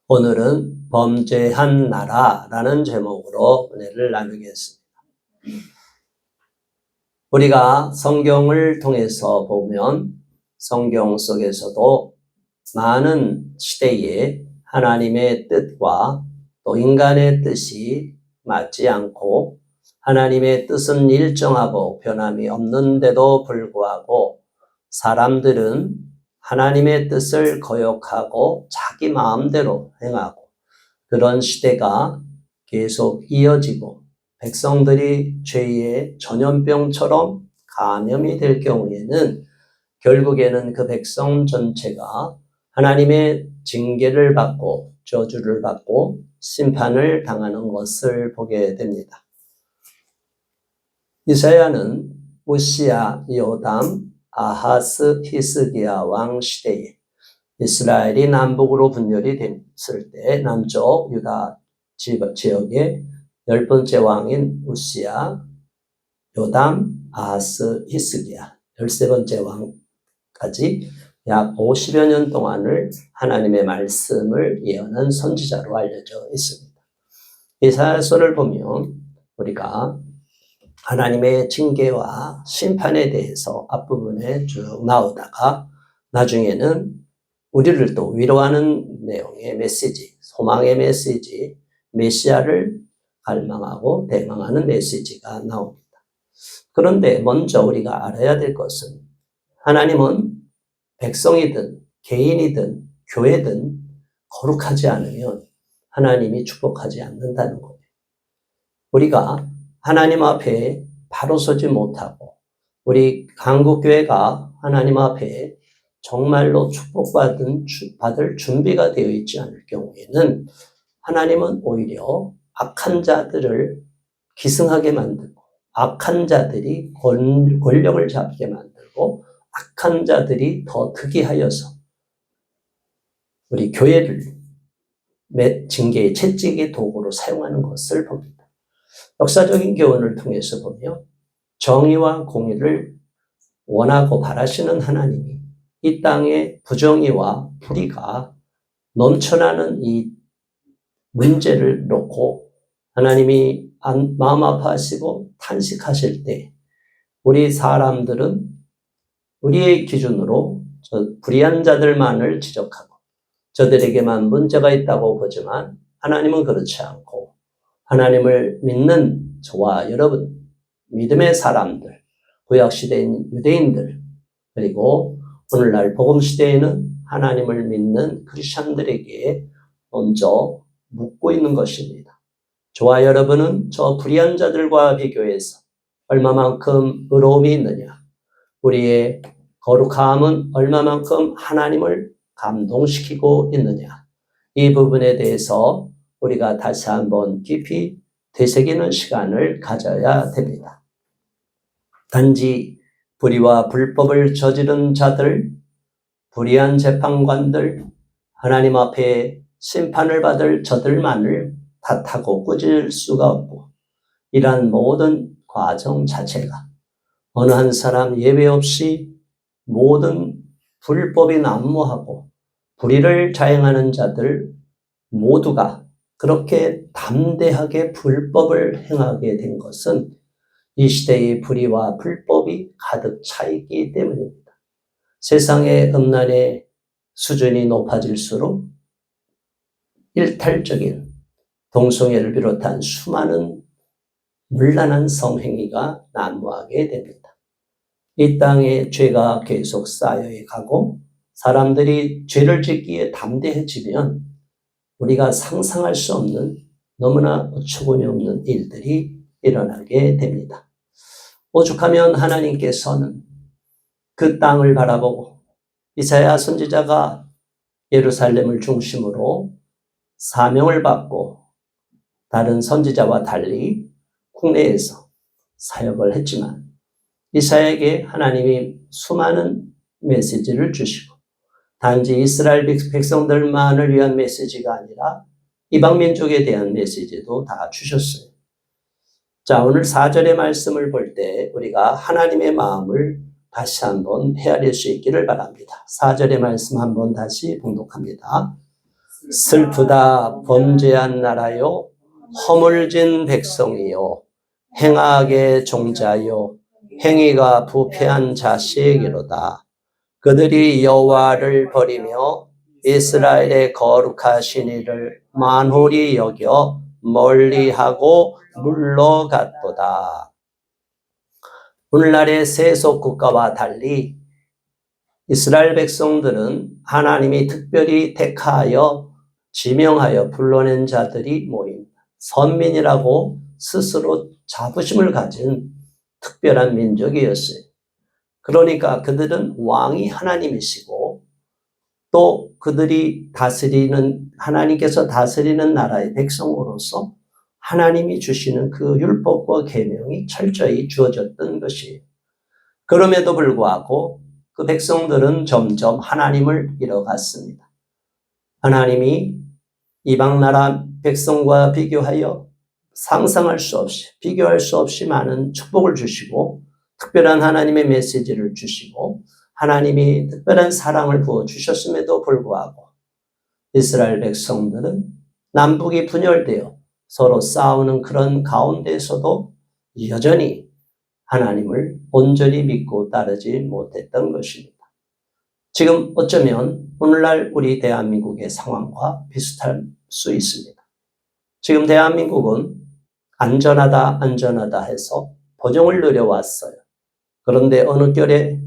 오늘은 범죄한 나라라는 제목으로 은혜를 나누겠습니다. 우리가 성경을 통해서 보면 성경 속에서도 많은 시대에 하나님의 뜻과 또 인간의 뜻이 맞지 않고 하나님의 뜻은 일정하고 변함이 없는데도 불구하고 사람들은 하나님의 뜻을 거역하고 자기 마음대로 행하고 그런 시대가 계속 이어지고 백성들이 죄의 전염병처럼 감염이 될 경우에는 결국에는 그 백성 전체가 하나님의 징계를 받고 저주를 받고 심판을 당하는 것을 보게 됩니다. 이사야는 우시야, 요담, 아하스, 히스기야 왕 시대에 이스라엘이 남북으로 분열이 됐을 때 남쪽 유다 지역의 10번째 왕인 우시야, 요담, 아하스, 히스기야 13번째 왕까지 약 50여 년 동안을 하나님의 말씀을 예언한 선지자로 알려져 있습니다. 이사야서를 보면 우리가 하나님의 징계와 심판에 대해서 앞부분에 쭉 나오다가 나중에는 우리를 또 위로하는 내용의 메시지, 소망의 메시지, 메시아를 갈망하고 대망하는 메시지가 나옵니다. 그런데 먼저 우리가 알아야 될 것은 하나님은 백성이든 개인이든 교회든 거룩하지 않으면 하나님이 축복하지 않는다는 거예요. 우리가 하나님 앞에 바로 서지 못하고 우리 한국교회가 하나님 앞에 정말로 받을 준비가 되어 있지 않을 경우에는 하나님은 오히려 악한 자들을 기승하게 만들고 악한 자들이 권력을 잡게 만들고 악한 자들이 더 특이하여서 우리 교회를 징계의 채찍의 도구로 사용하는 것을 봅니다. 역사적인 교훈을 통해서 보면 정의와 공의를 원하고 바라시는 하나님이 이 땅에 부정의와 불의가 넘쳐나는 이 문제를 놓고 하나님이 마음 아파하시고 탄식하실 때 우리 사람들은 우리의 기준으로 불의한 자들만을 지적하고 저들에게만 문제가 있다고 보지만 하나님은 그렇지 않고 하나님을 믿는 저와 여러분, 믿음의 사람들, 구약시대인 유대인들, 그리고 오늘날 복음시대에는 하나님을 믿는 크리스찬들에게 먼저 묻고 있는 것입니다. 저와 여러분은 저 불의한 자들과 비교해서 얼마만큼 의로움이 있느냐, 우리의 거룩함은 얼마만큼 하나님을 감동시키고 있느냐, 이 부분에 대해서 우리가 다시 한번 깊이 되새기는 시간을 가져야 됩니다. 단지 불의와 불법을 저지른 자들, 불의한 재판관들, 하나님 앞에 심판을 받을 저들만을 탓하고 꾸짖을 수가 없고 이러한 모든 과정 자체가 어느 한 사람 예외 없이 모든 불법이 난무하고 불의를 자행하는 자들 모두가 그렇게 담대하게 불법을 행하게 된 것은 이 시대의 불의와 불법이 가득 차 있기 때문입니다. 세상의 음란의 수준이 높아질수록 일탈적인 동성애를 비롯한 수많은 문란한 성행위가 난무하게 됩니다. 이 땅에 죄가 계속 쌓여가고 사람들이 죄를 짓기에 담대해지면 우리가 상상할 수 없는 너무나 어처구니 없는 일들이 일어나게 됩니다. 오죽하면 하나님께서는 그 땅을 바라보고 이사야 선지자가 예루살렘을 중심으로 사명을 받고 다른 선지자와 달리 국내에서 사역을 했지만 이사야에게 하나님이 수많은 메시지를 주시고 단지 이스라엘 백성들만을 위한 메시지가 아니라 이방민족에 대한 메시지도 다 주셨어요. 자, 오늘 4절의 말씀을 볼 때 우리가 하나님의 마음을 다시 한번 헤아릴 수 있기를 바랍니다. 4절의 말씀 한번 다시 봉독합니다. 슬프다 범죄한 나라요 허물진 백성이요 행악의 종자요 행위가 부패한 자식이로다. 그들이 여호와를 버리며 이스라엘의 거룩하신 이를 만홀히 여겨 멀리하고 물러갔도다. 오늘날의 세속 국가와 달리 이스라엘 백성들은 하나님이 특별히 택하여 지명하여 불러낸 자들이 모인 선민이라고 스스로 자부심을 가진 특별한 민족이었어요. 그러니까 그들은 왕이 하나님이시고 또 그들이 다스리는 하나님께서 다스리는 나라의 백성으로서 하나님이 주시는 그 율법과 계명이 철저히 주어졌던 것이에요. 그럼에도 불구하고 그 백성들은 점점 하나님을 잃어갔습니다. 하나님이 이방 나라 백성과 비교하여 상상할 수 없이, 비교할 수 없이 많은 축복을 주시고 특별한 하나님의 메시지를 주시고 하나님이 특별한 사랑을 부어주셨음에도 불구하고 이스라엘 백성들은 남북이 분열되어 서로 싸우는 그런 가운데에서도 여전히 하나님을 온전히 믿고 따르지 못했던 것입니다. 지금 어쩌면 오늘날 우리 대한민국의 상황과 비슷할 수 있습니다. 지금 대한민국은 안전하다 해서 번영을 누려왔어요. 그런데 어느 결에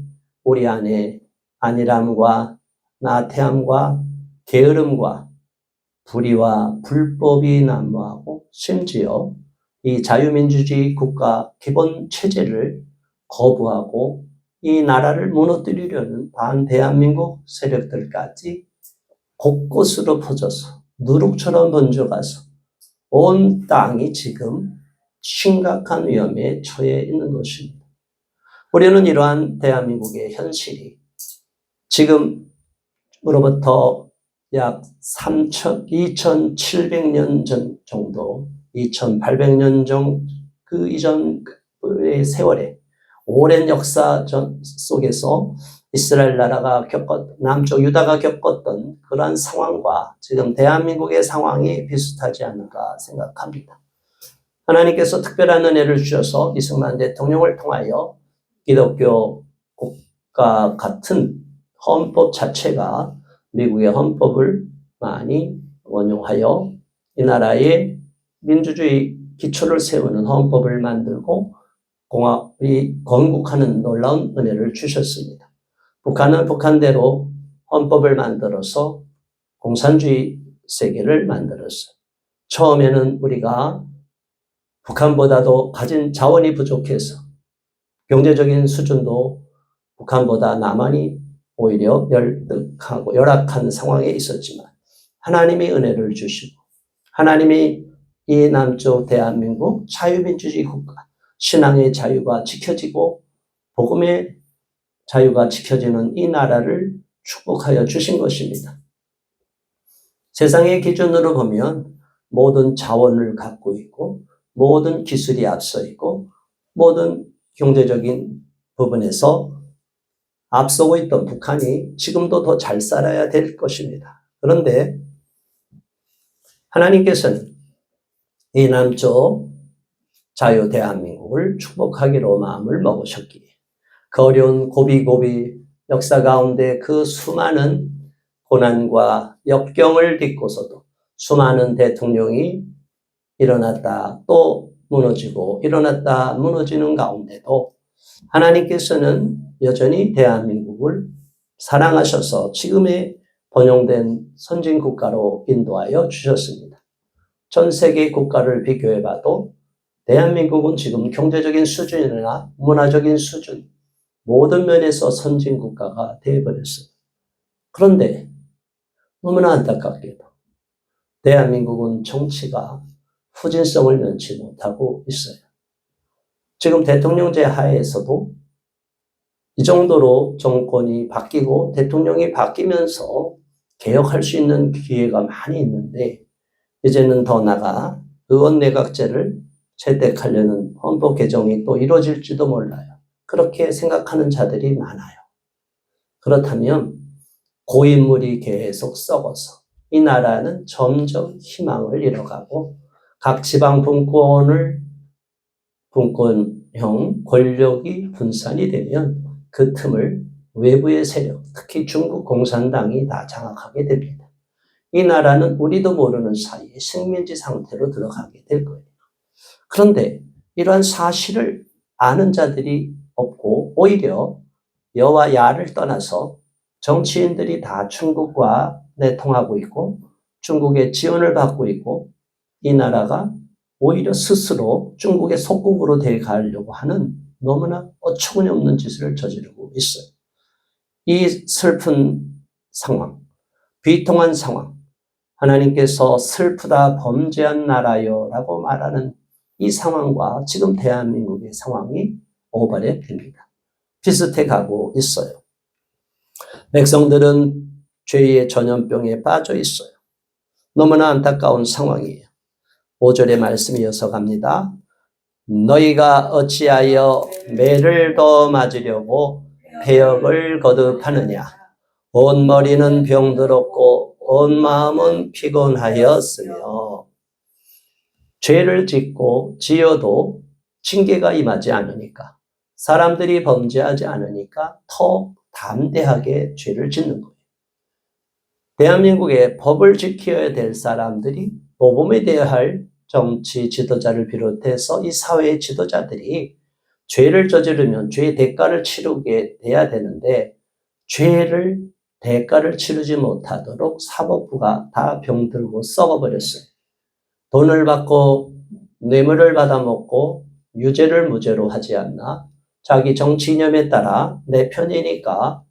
우리 안에 안일함과 나태함과 게으름과 불의와 불법이 난무하고 심지어 이 자유민주주의 국가 기본 체제를 거부하고 이 나라를 무너뜨리려는 반대한민국 세력들까지 곳곳으로 퍼져서 누룩처럼 번져가서 온 땅이 지금 심각한 위험에 처해 있는 것입니다. 우리는 이러한 대한민국의 현실이 지금으로부터 약 2700년 전 정도, 2800년 전 그 이전의 세월에 오랜 역사 속에서 이스라엘 나라가 남쪽 유다가 겪었던 그러한 상황과 지금 대한민국의 상황이 비슷하지 않을까 생각합니다. 하나님께서 특별한 은혜를 주셔서 이승만 대통령을 통하여 기독교 국가 같은 헌법 자체가 미국의 헌법을 많이 원용하여 이 나라의 민주주의 기초를 세우는 헌법을 만들고 공화국이 건국하는 놀라운 은혜를 주셨습니다. 북한은 북한대로 헌법을 만들어서 공산주의 세계를 만들었어요. 처음에는 우리가 북한보다도 가진 자원이 부족해서 경제적인 수준도 북한보다 남한이 오히려 열등하고 열악한 상황에 있었지만 하나님이 은혜를 주시고 하나님이 이 남쪽 대한민국 자유민주주의 국가, 신앙의 자유가 지켜지고 복음의 자유가 지켜지는 이 나라를 축복하여 주신 것입니다. 세상의 기준으로 보면 모든 자원을 갖고 있고 모든 기술이 앞서 있고 모든 경제적인 부분에서 앞서고 있던 북한이 지금도 더 잘 살아야 될 것입니다. 그런데 하나님께서는 이 남쪽 자유 대한민국을 축복하기로 마음을 먹으셨기에 그 어려운 고비고비 역사 가운데 그 수많은 고난과 역경을 딛고서도 수많은 대통령이 일어났다 또 무너지고 일어났다 무너지는 가운데도 하나님께서는 여전히 대한민국을 사랑하셔서 지금의 번영된 선진국가로 인도하여 주셨습니다. 전 세계 국가를 비교해봐도 대한민국은 지금 경제적인 수준이나 문화적인 수준 모든 면에서 선진국가가 되어버렸어요. 그런데 너무나 안타깝게도 대한민국은 정치가 후진성을 면치 못하고 있어요. 지금 대통령제 하에서도 이 정도로 정권이 바뀌고 대통령이 바뀌면서 개혁할 수 있는 기회가 많이 있는데 이제는 더 나아가 의원내각제를 채택하려는 헌법 개정이 또 이루어질지도 몰라요. 그렇게 생각하는 자들이 많아요. 그렇다면 고인물이 계속 썩어서 이 나라는 점점 희망을 잃어가고 각 지방 분권형 권력이 분산이 되면 그 틈을 외부의 세력, 특히 중국 공산당이 다 장악하게 됩니다. 이 나라는 우리도 모르는 사이에 식민지 상태로 들어가게 될 거예요. 그런데 이러한 사실을 아는 자들이 없고 오히려 여와 야를 떠나서 정치인들이 다 중국과 내통하고 있고 중국의 지원을 받고 있고 이 나라가 오히려 스스로 중국의 속국으로 돼가려고 하는 너무나 어처구니 없는 짓을 저지르고 있어요. 이 슬픈 상황, 비통한 상황, 하나님께서 슬프다 범죄한 나라요 라고 말하는 이 상황과 지금 대한민국의 상황이 오버랩 됩니다. 비슷해 가고 있어요. 백성들은 죄의 전염병에 빠져 있어요. 너무나 안타까운 상황이에요. 5절의 말씀이 이어서 갑니다. 너희가 어찌하여 매를 더 맞으려고 폐역을 거듭하느냐. 온 머리는 병들었고 온 마음은 피곤하였으며 죄를 짓고 지어도 징계가 임하지 않으니까 사람들이 범죄하지 않으니까 더 담대하게 죄를 짓는 거예요. 대한민국의 법을 지켜야 될 사람들이 모범에 대해야 할 정치 지도자를 비롯해서 이 사회의 지도자들이 죄를 저지르면 죄의 대가를 치르게 돼야 되는데 죄를 대가를 치르지 못하도록 사법부가 다 병들고 썩어버렸어요. 돈을 받고 뇌물을 받아먹고 유죄를 무죄로 하지 않나? 자기 정치 이념에 따라 내 편이니까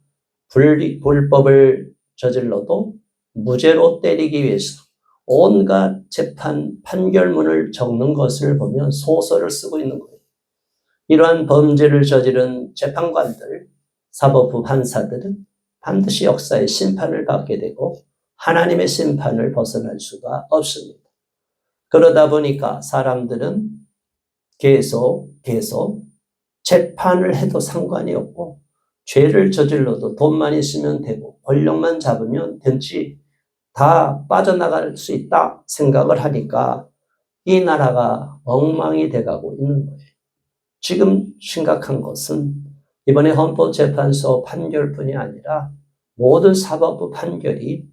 불법을 저질러도 무죄로 때리기 위해서 온갖 재판 판결문을 적는 것을 보면 소설을 쓰고 있는 거예요. 이러한 범죄를 저지른 재판관들, 사법부 판사들은 반드시 역사의 심판을 받게 되고 하나님의 심판을 벗어날 수가 없습니다. 그러다 보니까 사람들은 계속 재판을 해도 상관이 없고 죄를 저질러도 돈만 있으면 되고 권력만 잡으면 된지 다 빠져나갈 수 있다 생각을 하니까 이 나라가 엉망이 돼가고 있는 거예요. 지금 심각한 것은 이번에 헌법재판소 판결뿐이 아니라 모든 사법부 판결이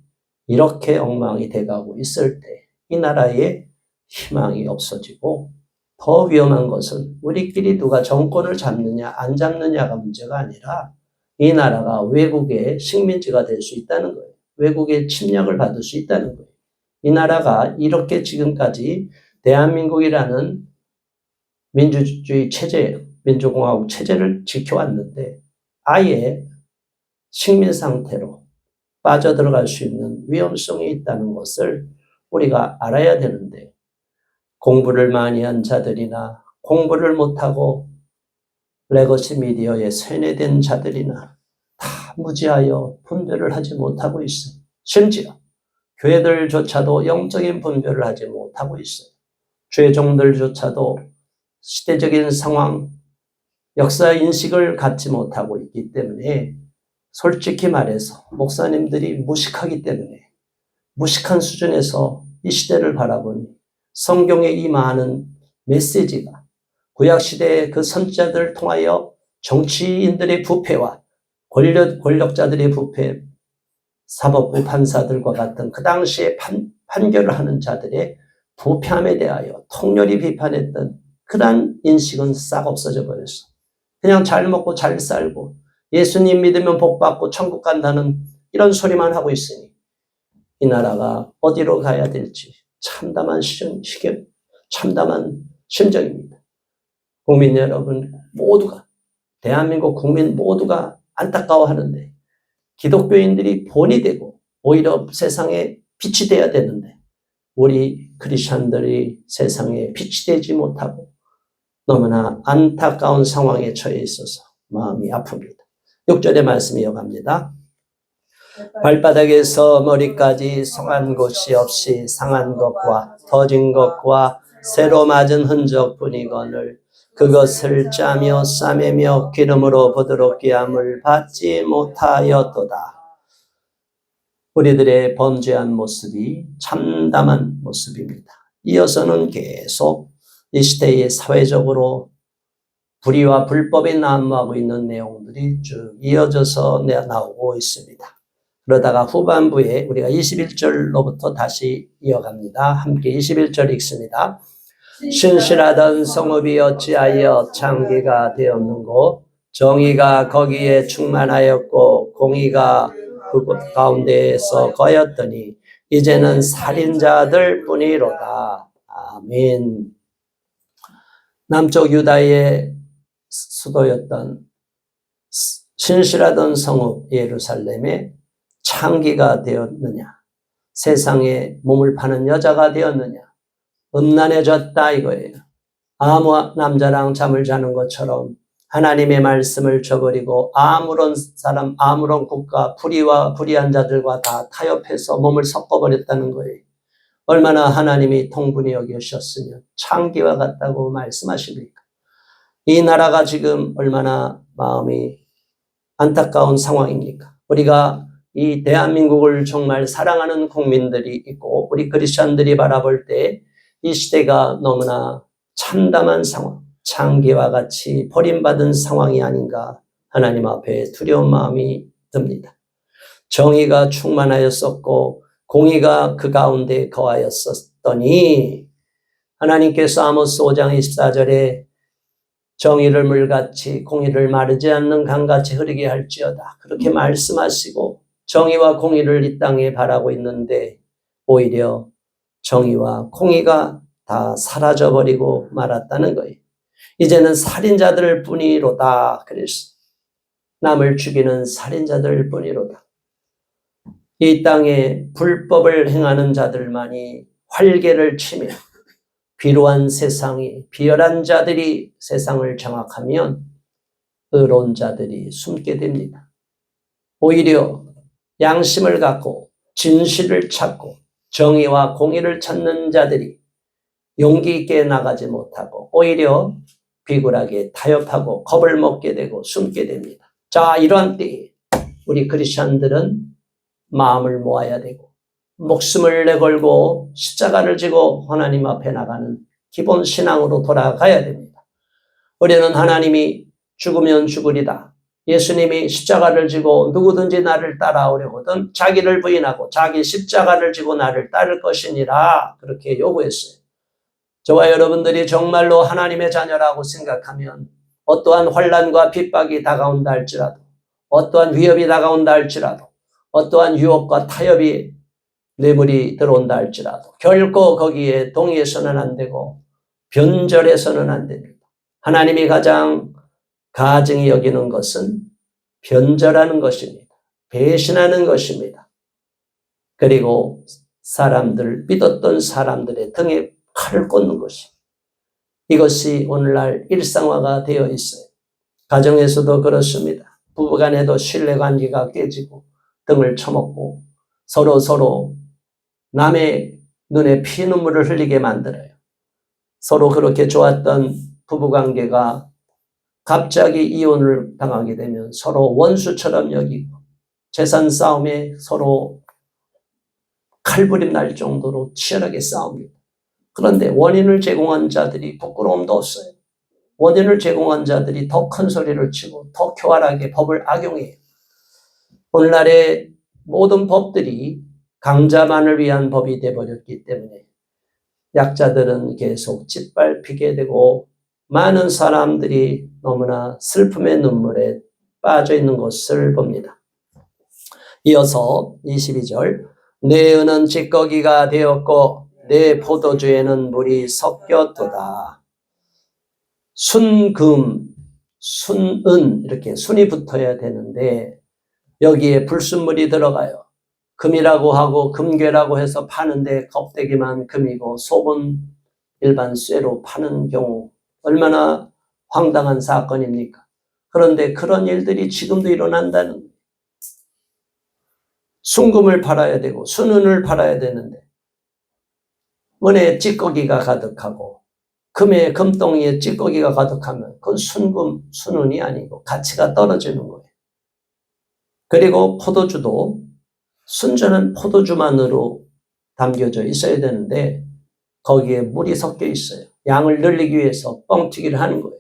이렇게 엉망이 돼가고 있을 때 이 나라에 희망이 없어지고 더 위험한 것은 우리끼리 누가 정권을 잡느냐 안 잡느냐가 문제가 아니라 이 나라가 외국의 식민지가 될 수 있다는 거예요. 외국의 침략을 받을 수 있다는 거예요. 이 나라가 이렇게 지금까지 대한민국이라는 민주주의 체제, 민주공화국 체제를 지켜왔는데 아예 식민 상태로 빠져들어갈 수 있는 위험성이 있다는 것을 우리가 알아야 되는데 공부를 많이 한 자들이나 공부를 못하고 레거시 미디어에 세뇌된 자들이나 다 무지하여 분별을 하지 못하고 있어요. 심지어 교회들조차도 영적인 분별을 하지 못하고 있어요. 죄종들조차도 시대적인 상황, 역사 인식을 갖지 못하고 있기 때문에 솔직히 말해서 목사님들이 무식하기 때문에 무식한 수준에서 이 시대를 바라보니 성경의 이 많은 메시지가 구약시대의 그 선지자들을 통하여 정치인들의 부패와 권력자들의 부패, 사법부 판사들과 같은 그 당시에 판결을 하는 자들의 부패함에 대하여 통렬히 비판했던 그러한 인식은 싹 없어져 버렸어. 그냥 잘 먹고 잘 살고 예수님 믿으면 복 받고 천국 간다는 이런 소리만 하고 있으니 이 나라가 어디로 가야 될지 참담한 심정입니다. 국민 여러분 모두가, 대한민국 국민 모두가 안타까워하는데 기독교인들이 본이 되고 오히려 세상에 빛이 돼야 되는데 우리 크리스천들이 세상에 빛이 되지 못하고 너무나 안타까운 상황에 처해 있어서 마음이 아픕니다. 6절의 말씀이 이어갑니다. 발바닥에서 머리까지 성한 곳이 없이 상한 것과 터진 것과 새로 맞은 흔적뿐이거늘 그것을 짜며 싸매며 기름으로 부드럽게 함을 받지 못하였도다. 우리들의 범죄한 모습이 참담한 모습입니다. 이어서는 계속 이 시대에 사회적으로 불의와 불법이 난무하고 있는 내용들이 쭉 이어져서 나오고 있습니다. 그러다가 후반부에 우리가 21절로부터 다시 이어갑니다. 함께 21절 읽습니다. 신실하던 성읍이 어찌하여 창기가 되었는고 정의가 거기에 충만하였고 공의가 그곳 가운데에서 거였더니 이제는 살인자들 뿐이로다. 아멘. 남쪽 유다의 수도였던 신실하던 성읍 예루살렘에 창기가 되었느냐, 세상에 몸을 파는 여자가 되었느냐, 음란해졌다 이거예요. 아무 남자랑 잠을 자는 것처럼 하나님의 말씀을 저버리고 아무런 사람, 아무런 국가, 불의와 불의한 자들과 다 타협해서 몸을 섞어버렸다는 거예요. 얼마나 하나님이 통분히 여기셨으면 창기와 같다고 말씀하십니까? 이 나라가 지금 얼마나 마음이 안타까운 상황입니까? 우리가 이 대한민국을 정말 사랑하는 국민들이 있고 우리 크리스천들이 바라볼 때 이 시대가 너무나 참담한 상황, 창기와 같이 버림받은 상황이 아닌가 하나님 앞에 두려운 마음이 듭니다. 정의가 충만하였었고 공의가 그 가운데 거하였었더니 하나님께서 아모스 5장 24절에 정의를 물같이 공의를 마르지 않는 강같이 흐르게 할지어다. 그렇게 말씀하시고 정의와 공의를 이 땅에 바라고 있는데 오히려 정의와 공의가 다 사라져버리고 말았다는 거예요. 이제는 살인자들 뿐이로다. 그래서 남을 죽이는 살인자들 뿐이로다. 이 땅에 불법을 행하는 자들만이 활개를 치며 비루한 세상이 비열한 자들이 세상을 장악하면 의로운 자들이 숨게 됩니다. 오히려 양심을 갖고 진실을 찾고 정의와 공의를 찾는 자들이 용기 있게 나가지 못하고 오히려 비굴하게 타협하고 겁을 먹게 되고 숨게 됩니다. 자, 이러한 때에 우리 크리스천들은 마음을 모아야 되고 목숨을 내걸고 십자가를 지고 하나님 앞에 나가는 기본 신앙으로 돌아가야 됩니다. 우리는 하나님이 죽으면 죽으리다. 예수님이 십자가를 지고 누구든지 나를 따라오려거든 자기를 부인하고 자기 십자가를 지고 나를 따를 것이니라 그렇게 요구했어요. 저와 여러분들이 정말로 하나님의 자녀라고 생각하면 어떠한 환난과 핍박이 다가온다 할지라도 어떠한 위협이 다가온다 할지라도 어떠한 유혹과 타협이 뇌물이 들어온다 할지라도 결코 거기에 동의해서는 안 되고 변절해서는 안 됩니다. 하나님이 가장 가증히 여기는 것은 변절하는 것입니다. 배신하는 것입니다. 그리고 믿었던 사람들의 등에 칼을 꽂는 것입니다. 이것이 오늘날 일상화가 되어 있어요. 가정에서도 그렇습니다. 부부간에도 신뢰관계가 깨지고 등을 쳐먹고 서로 남의 눈에 피눈물을 흘리게 만들어요. 서로 그렇게 좋았던 부부관계가 갑자기 이혼을 당하게 되면 서로 원수처럼 여기고 재산 싸움에 서로 칼부림 날 정도로 치열하게 싸웁니다. 그런데 원인을 제공한 자들이 부끄러움도 없어요. 원인을 제공한 자들이 더 큰 소리를 치고 더 교활하게 법을 악용해요. 오늘날의 모든 법들이 강자만을 위한 법이 되어버렸기 때문에 약자들은 계속 짓밟히게 되고 많은 사람들이 너무나 슬픔의 눈물에 빠져 있는 것을 봅니다. 이어서 22절 내 은은 찌꺼기가 되었고 내 포도주에는 물이 섞였도다. 순금, 순은 이렇게 순이 붙어야 되는데 여기에 불순물이 들어가요. 금이라고 하고 금괴라고 해서 파는데 껍데기만 금이고 속은 일반 쇠로 파는 경우 얼마나 황당한 사건입니까? 그런데 그런 일들이 지금도 일어난다는 거예요. 순금을 팔아야 되고 순은을 팔아야 되는데 은에 찌꺼기가 가득하고 금에 금덩이에 찌꺼기가 가득하면 그건 순금, 순은이 아니고 가치가 떨어지는 거예요. 그리고 포도주도 순전한 포도주만으로 담겨져 있어야 되는데 거기에 물이 섞여 있어요. 양을 늘리기 위해서 뻥튀기를 하는 거예요.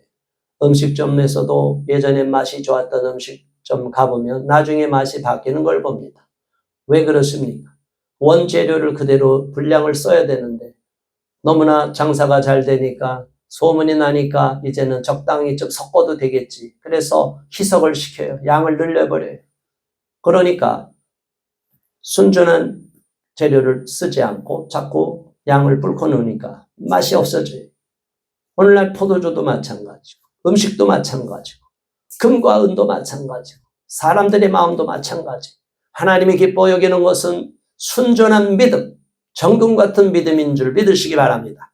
음식점에서도 예전에 맛이 좋았던 음식점 가보면 나중에 맛이 바뀌는 걸 봅니다. 왜 그렇습니까? 원재료를 그대로 분량을 써야 되는데 너무나 장사가 잘 되니까 소문이 나니까 이제는 적당히 좀 섞어도 되겠지. 그래서 희석을 시켜요. 양을 늘려버려요. 그러니까 순전한 재료를 쓰지 않고 자꾸 양을 불고 넣으니까 맛이 없어져요. 오늘날 포도주도 마찬가지고 음식도 마찬가지고 금과 은도 마찬가지고 사람들의 마음도 마찬가지고 하나님이 기뻐 여기는 것은 순전한 믿음, 정금 같은 믿음인 줄 믿으시기 바랍니다.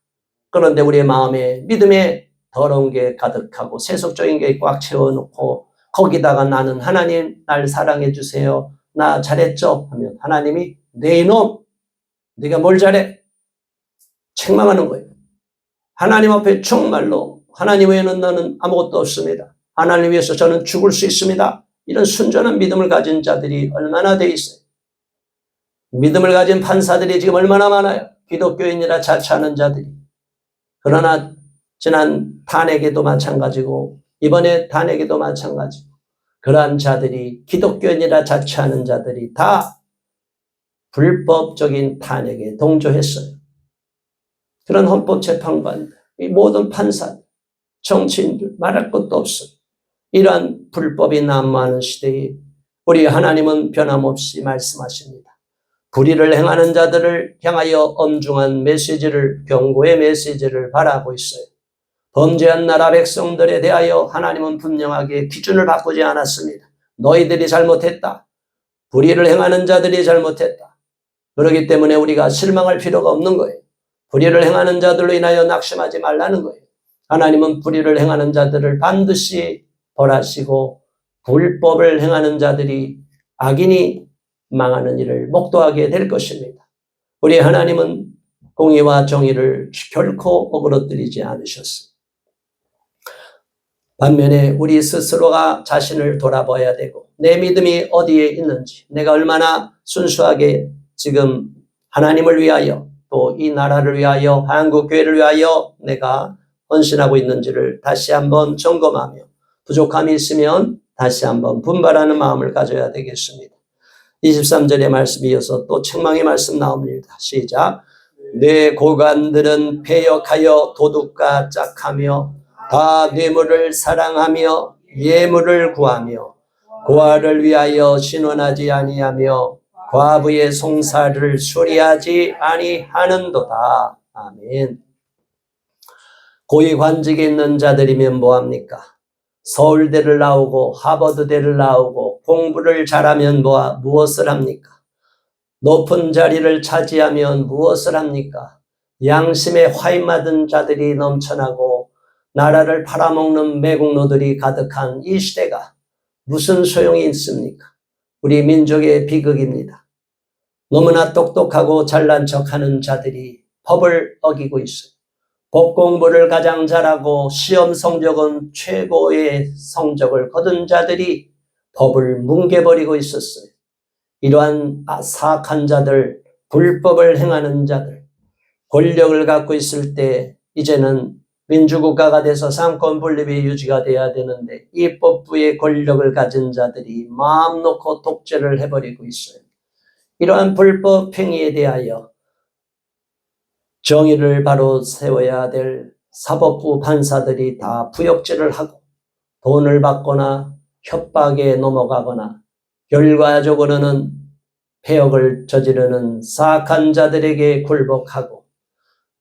그런데 우리의 마음에 믿음에 더러운 게 가득하고 세속적인 게 꽉 채워놓고 거기다가 나는 하나님 날 사랑해 주세요. 나 잘했죠? 하면 하나님이 내 이놈 네가 뭘 잘해? 책망하는 거예요. 하나님 앞에 정말로 하나님 외에는 나는 아무것도 없습니다. 하나님 위해서 저는 죽을 수 있습니다. 이런 순전한 믿음을 가진 자들이 얼마나 돼 있어요. 믿음을 가진 판사들이 지금 얼마나 많아요. 기독교인이라 자처하는 자들이. 그러나 지난 탄핵에도 마찬가지고 이번에 탄핵에도 마찬가지고 그러한 자들이 기독교인이라 자처하는 자들이 다 불법적인 탄핵에 동조했어요. 그런 헌법재판관, 이 모든 판사, 정치인들 말할 것도 없어요. 이러한 불법이 난무하는 시대에 우리 하나님은 변함없이 말씀하십니다. 불의를 행하는 자들을 향하여 엄중한 메시지를, 경고의 메시지를 바라고 있어요. 범죄한 나라 백성들에 대하여 하나님은 분명하게 기준을 바꾸지 않았습니다. 너희들이 잘못했다. 불의를 행하는 자들이 잘못했다. 그렇기 때문에 우리가 실망할 필요가 없는 거예요. 불의를 행하는 자들로 인하여 낙심하지 말라는 거예요. 하나님은 불의를 행하는 자들을 반드시 벌하시고 불법을 행하는 자들이 악인이 망하는 일을 목도하게 될 것입니다. 우리 하나님은 공의와 정의를 결코 어그러뜨리지 않으셨습니다. 반면에 우리 스스로가 자신을 돌아봐야 되고 내 믿음이 어디에 있는지 내가 얼마나 순수하게 지금 하나님을 위하여 또 이 나라를 위하여 한국교회를 위하여 내가 헌신하고 있는지를 다시 한번 점검하며 부족함이 있으면 다시 한번 분발하는 마음을 가져야 되겠습니다. 23절의 말씀이 이어서 또 책망의 말씀 나옵니다. 시작. 내 고관들은 패역하여 도둑과 짝하며 다 뇌물을 사랑하며 예물을 구하며 고아를 위하여 신원하지 아니하며 과부의 송사를 수리하지 아니하는도다. 아멘. 고위 관직에 있는 자들이면 뭐합니까? 서울대를 나오고 하버드대를 나오고 공부를 잘하면 무엇을 합니까? 높은 자리를 차지하면 무엇을 합니까? 양심에 화인맞은 자들이 넘쳐나고 나라를 팔아먹는 매국노들이 가득한 이 시대가 무슨 소용이 있습니까? 우리 민족의 비극입니다. 너무나 똑똑하고 잘난 척하는 자들이 법을 어기고 있어요. 법 공부를 가장 잘하고 시험 성적은 최고의 성적을 거둔 자들이 법을 뭉개버리고 있었어요. 이러한 사악한 자들, 불법을 행하는 자들, 권력을 갖고 있을 때 이제는 민주국가가 돼서 상권 분립이 유지가 돼야 되는데 이 법부의 권력을 가진 자들이 마음 놓고 독재를 해버리고 있어요. 이러한 불법 행위에 대하여 정의를 바로 세워야 될 사법부 판사들이 다 부역질을 하고 돈을 받거나 협박에 넘어가거나 결과적으로는 폐역을 저지르는 사악한 자들에게 굴복하고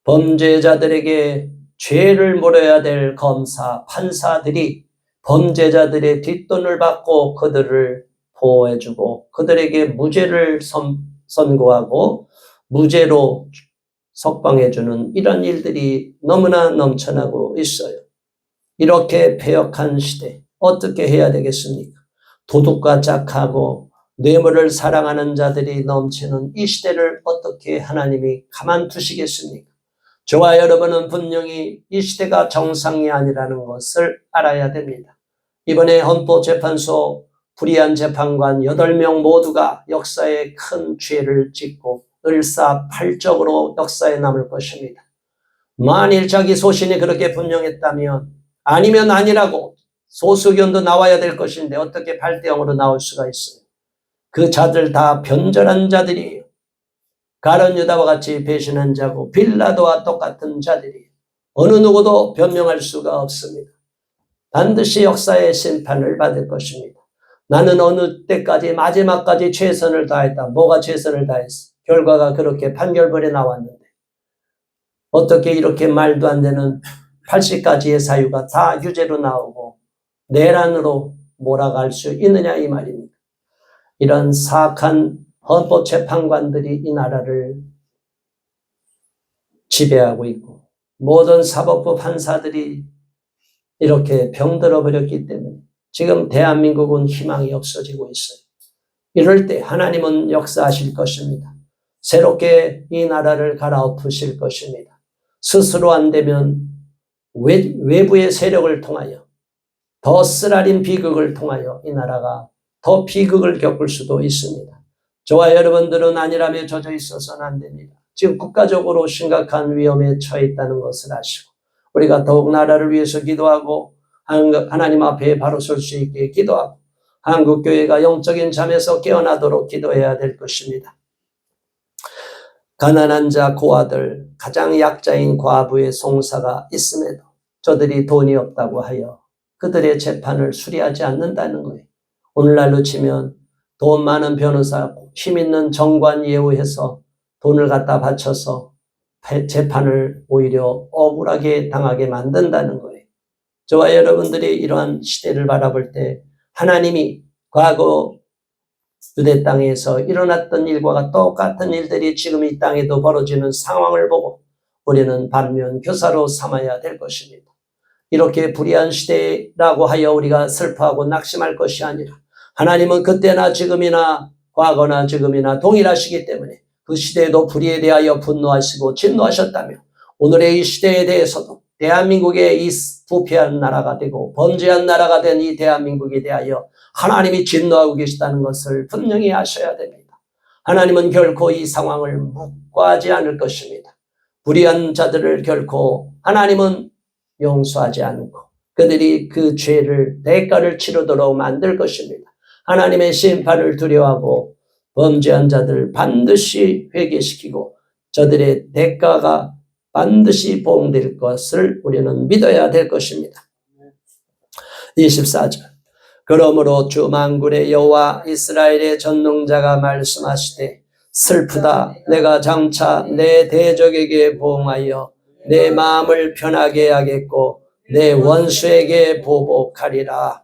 범죄자들에게 죄를 물어야 될 검사, 판사들이 범죄자들의 뒷돈을 받고 그들을 보호해주고 그들에게 무죄를 선고하고 무죄로 석방해주는 이런 일들이 너무나 넘쳐나고 있어요. 이렇게 패역한 시대 어떻게 해야 되겠습니까? 도둑과 짝하고 뇌물을 사랑하는 자들이 넘치는 이 시대를 어떻게 하나님이 가만두시겠습니까? 저와 여러분은 분명히 이 시대가 정상이 아니라는 것을 알아야 됩니다. 이번에 헌법재판소 불의한 재판관 8명 모두가 역사에 큰 죄를 짓고 을사팔적으로 역사에 남을 것입니다. 만일 자기 소신이 그렇게 분명했다면 아니면 아니라고 소수견도 나와야 될 것인데 어떻게 8대0으로 나올 수가 있어요. 그 자들 다 변절한 자들이에요. 가룟 유다와 같이 배신한 자고 빌라도와 똑같은 자들이에요. 어느 누구도 변명할 수가 없습니다. 반드시 역사의 심판을 받을 것입니다. 나는 어느 때까지 마지막까지 최선을 다했다. 뭐가 최선을 다했어? 결과가 그렇게 판결문에 나왔는데 어떻게 이렇게 말도 안 되는 80가지의 사유가 다 유죄로 나오고 내란으로 몰아갈 수 있느냐 이 말입니다. 이런 사악한 헌법재판관들이 이 나라를 지배하고 있고 모든 사법부 판사들이 이렇게 병들어 버렸기 때문에 지금 대한민국은 희망이 없어지고 있어요. 이럴 때 하나님은 역사하실 것입니다. 새롭게 이 나라를 갈아엎으실 것입니다. 스스로 안 되면 외부의 세력을 통하여 더 쓰라린 비극을 통하여 이 나라가 더 비극을 겪을 수도 있습니다. 저와 여러분들은 안일함에 젖어 있어서는 안 됩니다. 지금 국가적으로 심각한 위험에 처해 있다는 것을 아시고 우리가 더욱 나라를 위해서 기도하고 하나님 앞에 바로 설 수 있게 기도하고 한국교회가 영적인 잠에서 깨어나도록 기도해야 될 것입니다. 가난한 자, 고아들, 가장 약자인 과부의 송사가 있음에도 저들이 돈이 없다고 하여 그들의 재판을 수리하지 않는다는 거예요. 오늘날로 치면 돈 많은 변호사, 힘 있는 정관 예우해서 돈을 갖다 바쳐서 재판을 오히려 억울하게 당하게 만든다는 거예요. 저와 여러분들이 이러한 시대를 바라볼 때 하나님이 과거 유대 땅에서 일어났던 일과 똑같은 일들이 지금 이 땅에도 벌어지는 상황을 보고 우리는 반면교사로 삼아야 될 것입니다. 이렇게 불의한 시대라고 하여 우리가 슬퍼하고 낙심할 것이 아니라 하나님은 그때나 지금이나 과거나 지금이나 동일하시기 때문에 그 시대에도 불의에 대하여 분노하시고 진노하셨다며 오늘의 이 시대에 대해서도 대한민국의 이 부패한 나라가 되고 범죄한 나라가 된 이 대한민국에 대하여 하나님이 진노하고 계시다는 것을 분명히 아셔야 됩니다. 하나님은 결코 이 상황을 묵과하지 않을 것입니다. 불의한 자들을 결코 하나님은 용서하지 않고 그들이 그 죄를 대가를 치르도록 만들 것입니다. 하나님의 심판을 두려워하고 범죄한 자들 반드시 회개시키고 저들의 대가가 반드시 보응될 것을 우리는 믿어야 될 것입니다. 24절 그러므로 주 만군의 여호와 이스라엘의 전능자가 말씀하시되 슬프다 내가 장차 내 대적에게 보응하여 내 마음을 편하게 하겠고 내 원수에게 보복하리라.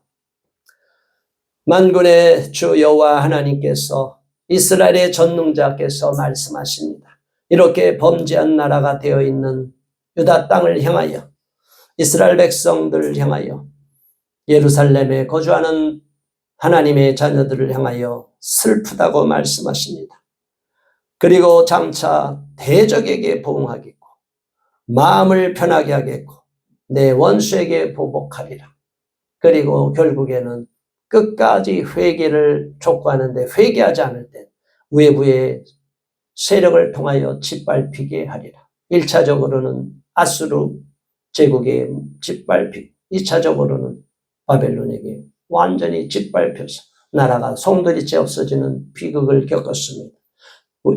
만군의 주 여호와 하나님께서 이스라엘의 전능자께서 말씀하십니다. 이렇게 범죄한 나라가 되어 있는 유다 땅을 향하여 이스라엘 백성들을 향하여 예루살렘에 거주하는 하나님의 자녀들을 향하여 슬프다고 말씀하십니다. 그리고 장차 대적에게 보응하겠고 마음을 편하게 하겠고 내 원수에게 보복하리라. 그리고 결국에는 끝까지 회개를 촉구하는데 회개하지 않을 때 외부의 세력을 통하여 짓밟히게 하리라. 1차적으로는 아수르 제국에 짓밟히고 2차적으로는 바벨론에게 완전히 짓밟혀서 나라가 송두리째 없어지는 비극을 겪었습니다.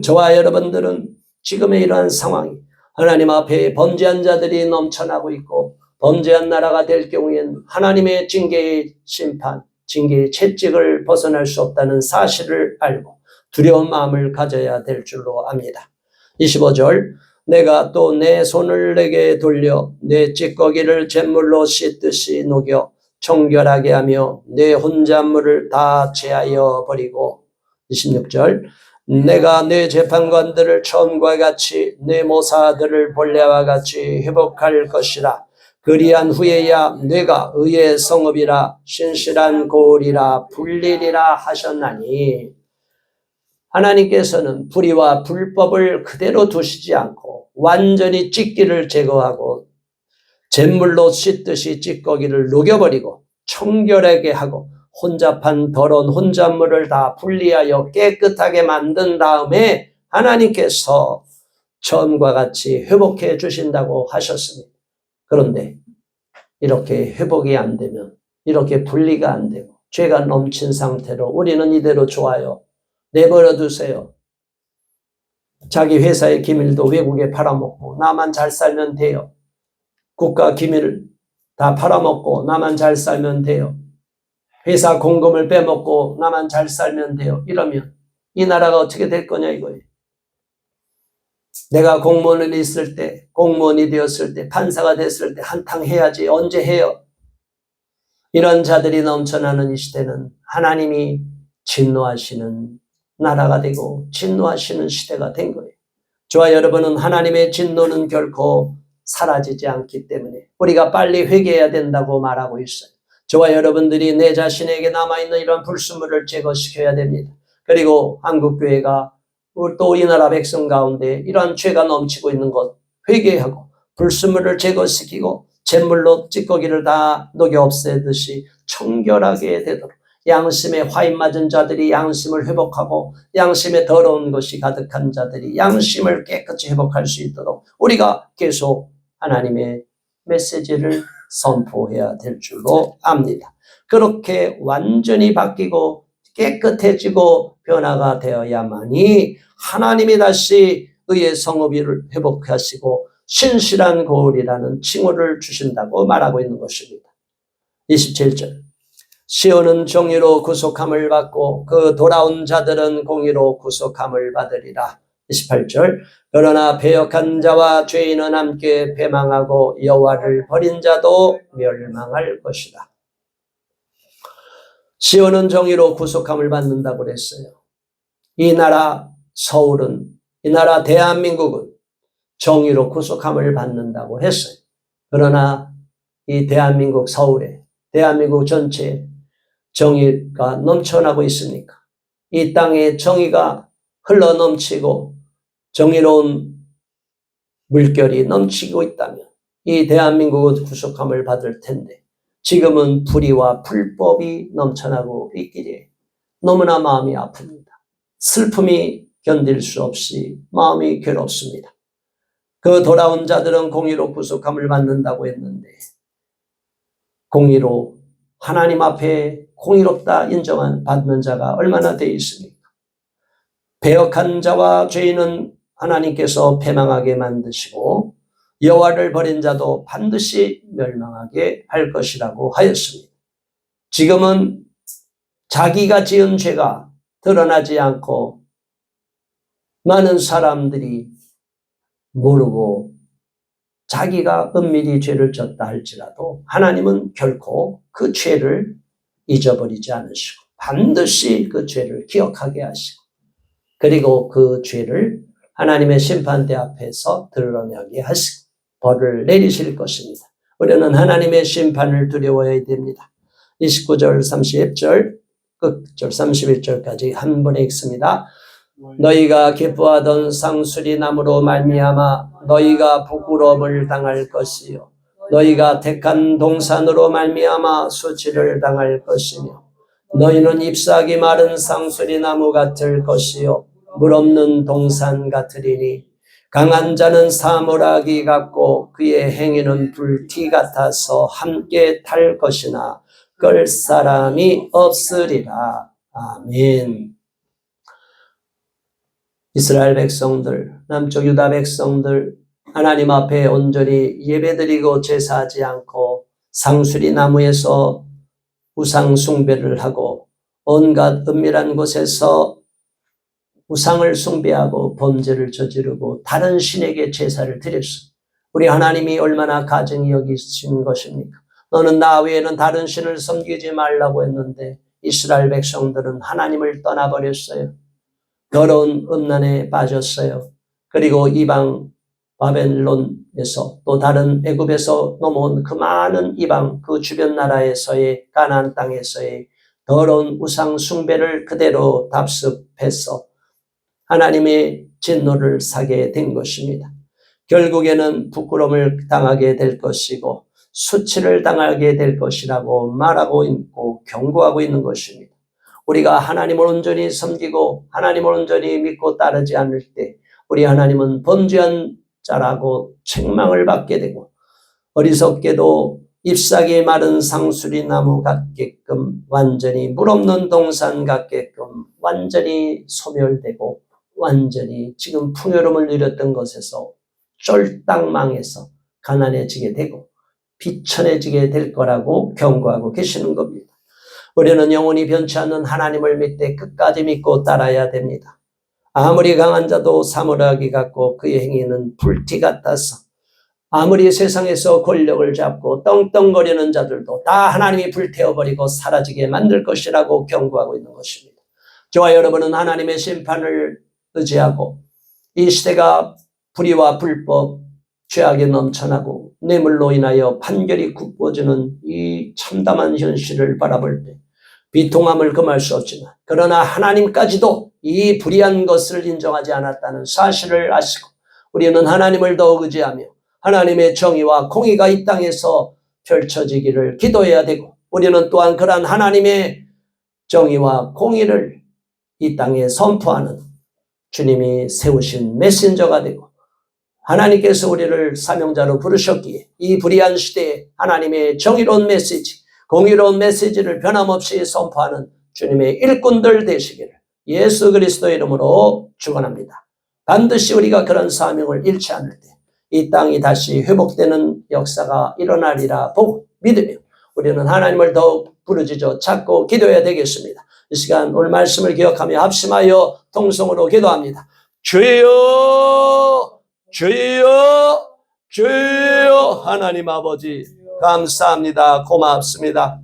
저와 여러분들은 지금의 이러한 상황이 하나님 앞에 범죄한 자들이 넘쳐나고 있고 범죄한 나라가 될 경우엔 하나님의 징계의 심판, 징계의 채찍을 벗어날 수 없다는 사실을 알고 두려운 마음을 가져야 될 줄로 압니다. 25절 내가 또 내 손을 내게 돌려 내 찌꺼기를 잿물로 씻듯이 녹여 청결하게 하며 내 혼잣물을 다 제하여 버리고 26절 내가 내 재판관들을 처음과 같이 내 모사들을 본래와 같이 회복할 것이라. 그리한 후에야 내가 의의 성읍이라 신실한 고을이라 불리리라 하셨나니 하나님께서는 불의와 불법을 그대로 두시지 않고 완전히 찌기를 제거하고 잿물로 씻듯이 찌꺼기를 녹여버리고 청결하게 하고 혼잡한 더러운 혼잣물을 다 분리하여 깨끗하게 만든 다음에 하나님께서 처음과 같이 회복해 주신다고 하셨습니다. 그런데 이렇게 회복이 안 되면, 이렇게 분리가 안 되고 죄가 넘친 상태로 우리는 이대로 좋아요. 내버려 두세요. 자기 회사의 기밀도 외국에 팔아먹고 나만 잘 살면 돼요. 국가 기밀을 다 팔아먹고 나만 잘 살면 돼요. 회사 공금을 빼먹고 나만 잘 살면 돼요. 이러면 이 나라가 어떻게 될 거냐 이거예요. 내가 공무원이 있을 때, 공무원이 되었을 때, 판사가 됐을 때 한탕 해야지. 언제 해요? 이런 자들이 넘쳐나는 이 시대는 하나님이 진노하시는 나라가 되고 진노하시는 시대가 된 거예요. 저와 여러분은 하나님의 진노는 결코 사라지지 않기 때문에 우리가 빨리 회개해야 된다고 말하고 있어요. 저와 여러분들이 내 자신에게 남아있는 이런 불순물을 제거시켜야 됩니다. 그리고 한국교회가 또 우리나라 백성 가운데 이러한 죄가 넘치고 있는 것 회개하고 불순물을 제거시키고 잿물로 찌꺼기를 다 녹여 없애듯이 청결하게 되도록 양심에 화인 맞은 자들이 양심을 회복하고 양심에 더러운 것이 가득한 자들이 양심을 깨끗이 회복할 수 있도록 우리가 계속 하나님의 메시지를 선포해야 될 줄로 압니다. 그렇게 완전히 바뀌고 깨끗해지고 변화가 되어야만이 하나님이 다시 의의 성읍을 회복하시고 신실한 거울이라는 칭호를 주신다고 말하고 있는 것입니다. 27절 시온은 정의로 구속함을 받고 그 돌아온 자들은 공의로 구속함을 받으리라. 28절 그러나 배역한 자와 죄인은 함께 패망하고 여호와를 버린 자도 멸망할 것이다. 시온은 정의로 구속함을 받는다고 그랬어요. 이 나라 서울은, 이 나라 대한민국은 정의로 구속함을 받는다고 했어요. 그러나 이 대한민국 서울에, 대한민국 전체에 정의가 넘쳐나고 있습니까? 이 땅에 정의가 흘러 넘치고 정의로운 물결이 넘치고 있다면 이 대한민국은 구속함을 받을 텐데 지금은 불의와 불법이 넘쳐나고 있기에 너무나 마음이 아픕니다. 슬픔이 견딜 수 없이 마음이 괴롭습니다. 그 돌아온 자들은 공의로 구속함을 받는다고 했는데 공의로 하나님 앞에 공의롭다 인정한 받는 자가 얼마나 되어 있습니까? 배역한 자와 죄인은 하나님께서 패망하게 만드시고 여호와를 버린 자도 반드시 멸망하게 할 것이라고 하였습니다. 지금은 자기가 지은 죄가 드러나지 않고 많은 사람들이 모르고 자기가 은밀히 죄를 졌다 할지라도 하나님은 결코 그 죄를 잊어버리지 않으시고 반드시 그 죄를 기억하게 하시고 그리고 그 죄를 하나님의 심판대 앞에서 드러나게 하시고 벌을 내리실 것입니다. 우리는 하나님의 심판을 두려워해야 됩니다. 29절, 30절, 끝절 31절까지 한 번에 읽습니다. 너희가 기뻐하던 상수리 나무로 말미암아 너희가 부끄러움을 당할 것이요 너희가 택한 동산으로 말미암아 수치를 당할 것이며 너희는 잎사귀 마른 상수리 나무 같을 것이요 물 없는 동산 같으리니 강한 자는 사물하기 같고 그의 행위는 불티 같아서 함께 탈 것이나 끌 사람이 없으리라. 아멘. 이스라엘 백성들, 남쪽 유다 백성들 하나님 앞에 온전히 예배드리고 제사하지 않고 상수리 나무에서 우상 숭배를 하고 온갖 은밀한 곳에서 우상을 숭배하고 범죄를 저지르고 다른 신에게 제사를 드렸습니다. 우리 하나님이 얼마나 가증히 여기신 것입니까? 너는 나 외에는 다른 신을 섬기지 말라고 했는데 이스라엘 백성들은 하나님을 떠나버렸어요. 더러운 음란에 빠졌어요. 그리고 이방 바벨론에서 또 다른 애굽에서 넘어온 그 많은 이방 그 주변 나라에서의 가나안 땅에서의 더러운 우상 숭배를 그대로 답습해서 하나님의 진노를 사게 된 것입니다. 결국에는 부끄러움을 당하게 될 것이고 수치를 당하게 될 것이라고 말하고 있고 경고하고 있는 것입니다. 우리가 하나님을 온전히 섬기고 하나님을 온전히 믿고 따르지 않을 때 우리 하나님은 범죄한 자라고 책망을 받게 되고 어리석게도 잎사귀 마른 상수리 나무 같게끔 완전히 물 없는 동산 같게끔 완전히 소멸되고 완전히 지금 풍요로움을 누렸던 것에서 쫄딱 망해서 가난해지게 되고 비천해지게 될 거라고 경고하고 계시는 겁니다. 우리는 영원히 변치 않는 하나님을 믿되 끝까지 믿고 따라야 됩니다. 아무리 강한 자도 사물하기 같고 그의 행위는 불티 같아서 아무리 세상에서 권력을 잡고 떵떵거리는 자들도 다 하나님이 불태워버리고 사라지게 만들 것이라고 경고하고 있는 것입니다. 저와 여러분은 하나님의 심판을 의지하고 이 시대가 불의와 불법, 죄악이 넘쳐나고 뇌물로 인하여 판결이 굽어지는 이 참담한 현실을 바라볼 때 비통함을 금할 수 없지만 그러나 하나님까지도 이 불의한 것을 인정하지 않았다는 사실을 아시고 우리는 하나님을 더욱 의지하며 하나님의 정의와 공의가 이 땅에서 펼쳐지기를 기도해야 되고 우리는 또한 그러한 하나님의 정의와 공의를 이 땅에 선포하는 주님이 세우신 메신저가 되고 하나님께서 우리를 사명자로 부르셨기에 이 불의한 시대에 하나님의 정의로운 메시지, 공의로운 메시지를 변함없이 선포하는 주님의 일꾼들 되시기를 예수 그리스도의 이름으로 축원합니다. 반드시 우리가 그런 사명을 잃지 않을 때 이 땅이 다시 회복되는 역사가 일어나리라 보고 믿으며 우리는 하나님을 더욱 부르짖어 찾고 기도해야 되겠습니다. 이 시간 오늘 말씀을 기억하며 합심하여 통성으로 기도합니다. 주여 주여 주여 하나님 아버지 감사합니다. 고맙습니다.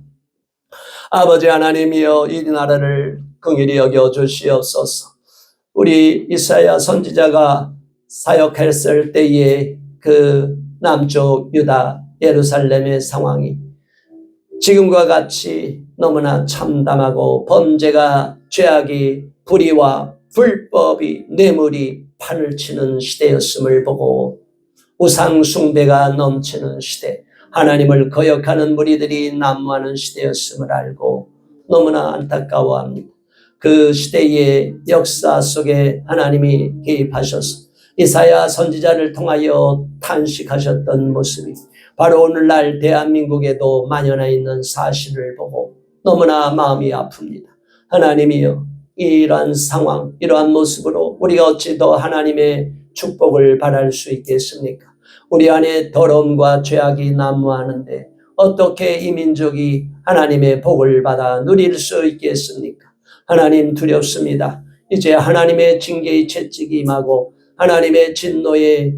아버지 하나님이여 이 나라를 긍휼히 여겨 주시옵소서. 우리 이사야 선지자가 사역했을 때에 그 남쪽 유다 예루살렘의 상황이 지금과 같이 너무나 참담하고 범죄가 죄악이 불의와 불법이 뇌물이 판을 치는 시대였음을 보고 우상 숭배가 넘치는 시대, 하나님을 거역하는 무리들이 난무하는 시대였음을 알고 너무나 안타까워합니다. 그 시대의 역사 속에 하나님이 개입하셔서 이사야 선지자를 통하여 탄식하셨던 모습이 바로 오늘날 대한민국에도 만연해 있는 사실을 보고 너무나 마음이 아픕니다. 하나님이여 이러한 상황, 이러한 모습으로 우리가 어찌 더 하나님의 축복을 바랄 수 있겠습니까? 우리 안에 더러움과 죄악이 난무하는데 어떻게 이 민족이 하나님의 복을 받아 누릴 수 있겠습니까? 하나님 두렵습니다. 이제 하나님의 징계의 채찍이 임하고 하나님의 진노의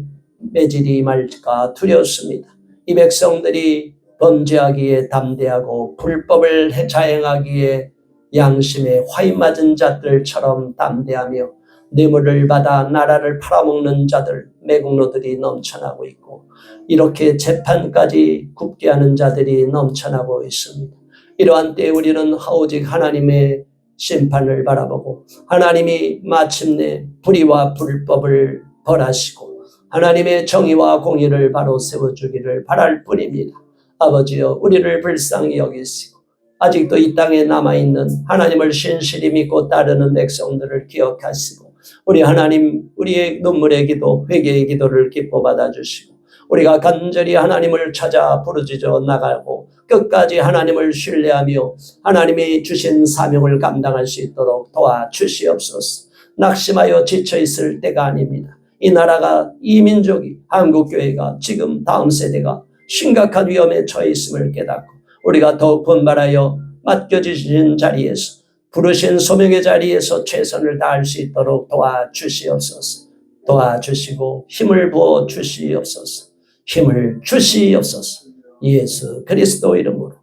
매질이 임할까 두렵습니다. 이 백성들이 범죄하기에 담대하고 불법을 자행하기에 양심에 화인 맞은 자들처럼 담대하며 뇌물을 받아 나라를 팔아먹는 자들, 매국노들이 넘쳐나고 있고 이렇게 재판까지 굽게 하는 자들이 넘쳐나고 있습니다. 이러한 때에 우리는 오직 하나님의 심판을 바라보고 하나님이 마침내 불의와 불법을 벌하시고 하나님의 정의와 공의를 바로 세워주기를 바랄 뿐입니다. 아버지여 우리를 불쌍히 여기시고 아직도 이 땅에 남아있는 하나님을 신실히 믿고 따르는 백성들을 기억하시고 우리 하나님 우리의 눈물의 기도 회개의 기도를 기뻐 받아주시고 우리가 간절히 하나님을 찾아 부르짖어 나가고 끝까지 하나님을 신뢰하며 하나님이 주신 사명을 감당할 수 있도록 도와주시옵소서. 낙심하여 지쳐있을 때가 아닙니다. 이 나라가 이 민족이 한국교회가 지금 다음 세대가 심각한 위험에 처해 있음을 깨닫고 우리가 더욱 분발하여 맡겨주신 자리에서 부르신 소명의 자리에서 최선을 다할 수 있도록 도와주시옵소서. 도와주시고 힘을 부어 주시옵소서. 힘을 주시옵소서. 예수 그리스도 이름으로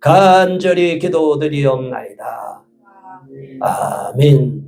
간절히 기도드리옵나이다. 아멘.